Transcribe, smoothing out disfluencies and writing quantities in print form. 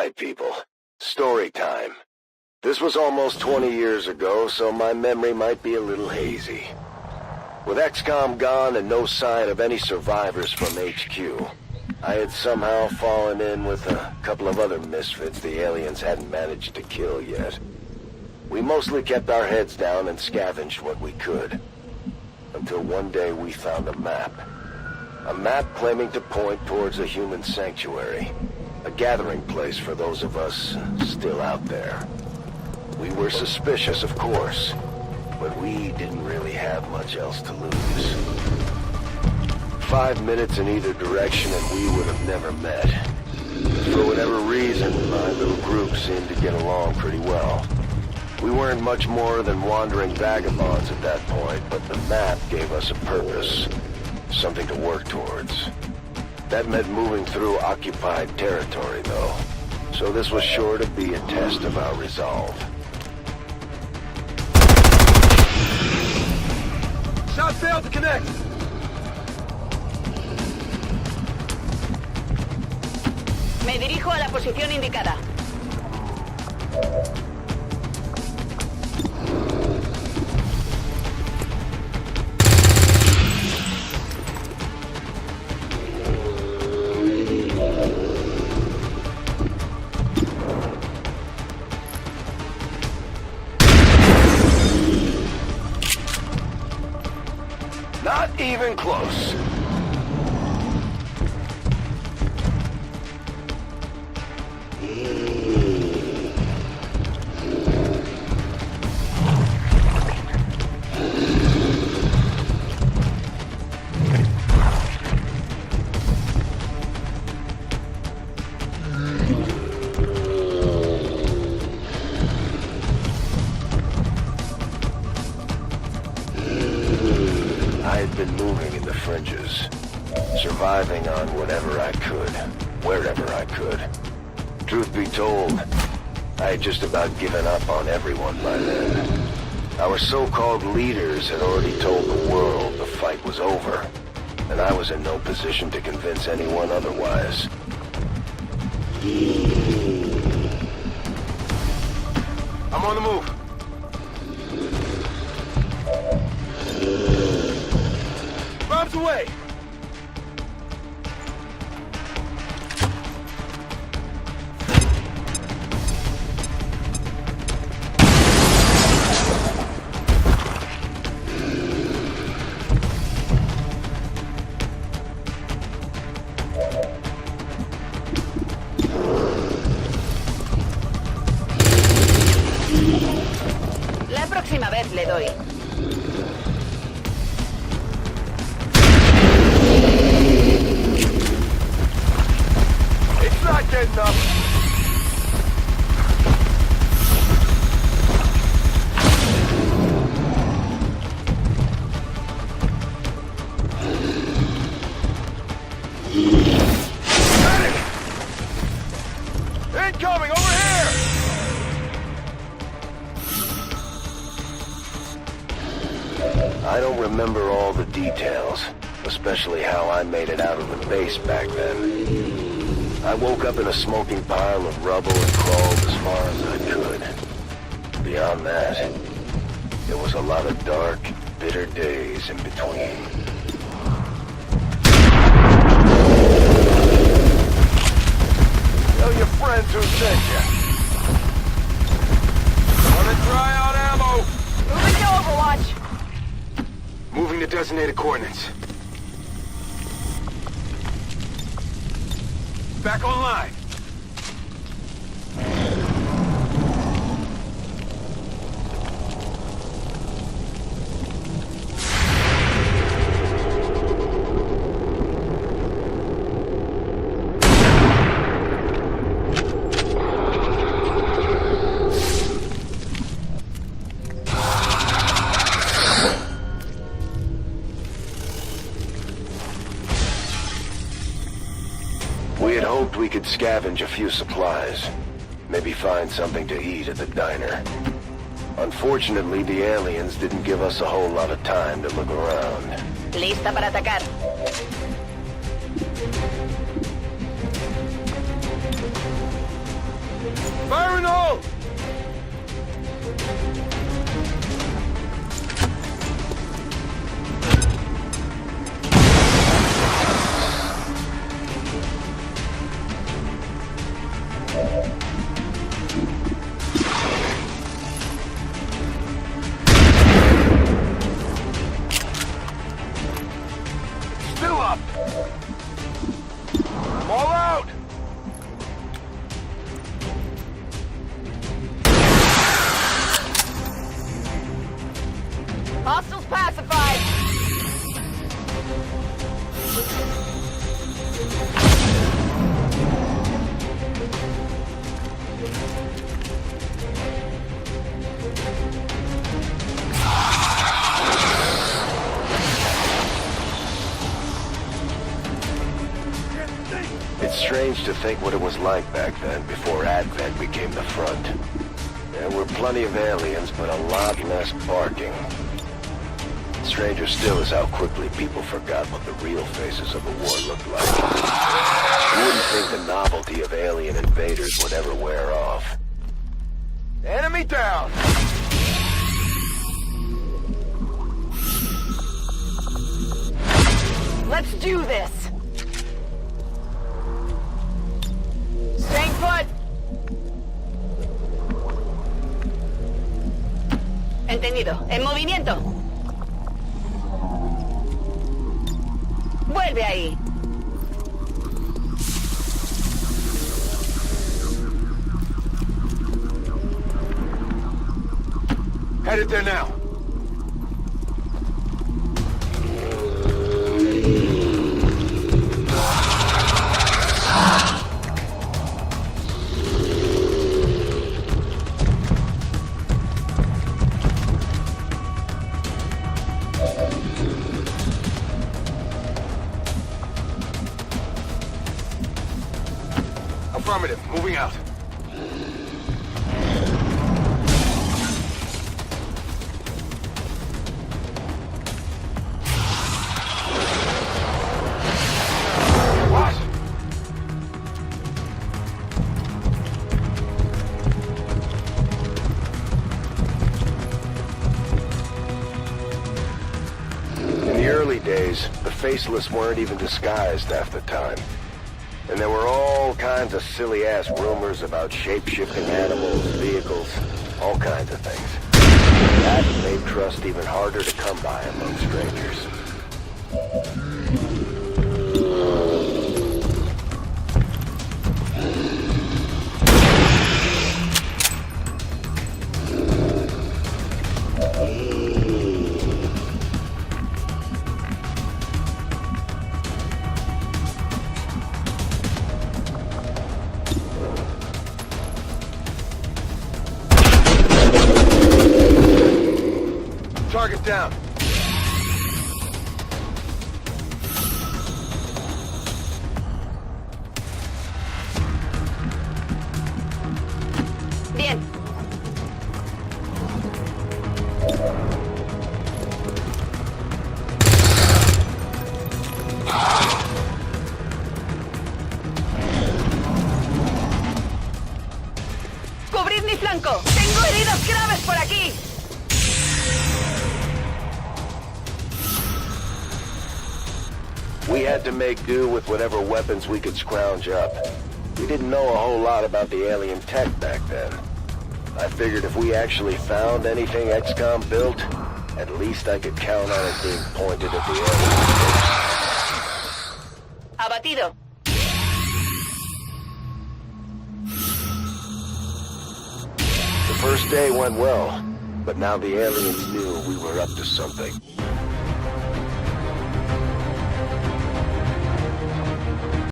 Alright, people. Story time. This was almost 20 years ago, so my memory might be a little hazy. With Xcom gone and no sign of any survivors from HQ, I had somehow fallen in with a couple of other misfits the aliens hadn't managed to kill yet. We mostly kept our heads down and scavenged what we could. Until one day we found a map. A map claiming to point towards a human sanctuary. A gathering place for those of us still out there. We were suspicious, of course, but we didn't really have much else to lose. 5 minutes in either direction and we would have never met. For whatever reason, my little group seemed to get along pretty well. We weren't much more than wandering vagabonds at that point, but the map gave us a purpose, something to work towards. That meant moving through occupied territory, though, so this was sure to be a test of our resolve. Shot failed to connect! Me dirijo a la posición indicada. Not even close. I had been moving in the fringes, surviving on whatever I could, wherever I could. Truth be told, I had just about given up on everyone by then. Our so-called leaders had already told the world the fight was over, and I was in no position to convince anyone otherwise. I'm on the move. Rob's away! La próxima vez le doy. It's not good enough. Medic! Incoming, over here! I don't remember all the details, especially how I made it out of the base back then. I woke up in a smoking pile of rubble and crawled as far as I could. Beyond that, there was a lot of dark, bitter days in between. Tell your friends who sent you. Wanna try out ammo? Moving to Overwatch. Moving to designated coordinates. Back online. We had hoped we could scavenge a few supplies. Maybe find something to eat at the diner. Unfortunately, the aliens didn't give us a whole lot of time to look around. Lista para atacar. Fire in the hole! Still up! I'm all out! Hostiles pacified. It's strange to think what it was like back then, before Advent became the front. There were plenty of aliens, but a lot less barking. Stranger still is how quickly people forgot what the real faces of the war looked like. You wouldn't think the novelty of alien invaders would ever wear off. Enemy down! Let's do this. Staying put. Entendido. En movimiento. Vuelve ahí. Headed there now. Affirmative. Moving out. What? In the early days, the faceless weren't even disguised half the time. And there were all kinds of silly-ass rumors about shape-shifting animals, vehicles, all kinds of things. That made trust even harder to come by among strangers. Target down. Bien. ¡Cubrid mi flanco! ¡Tengo heridos graves por aquí! We had to make do with whatever weapons we could scrounge up. We didn't know a whole lot about the alien tech back then. I figured if we actually found anything Xcom built, at least I could count on it being pointed at the alien. Abatido. The first day went well, but now the aliens knew we were up to something.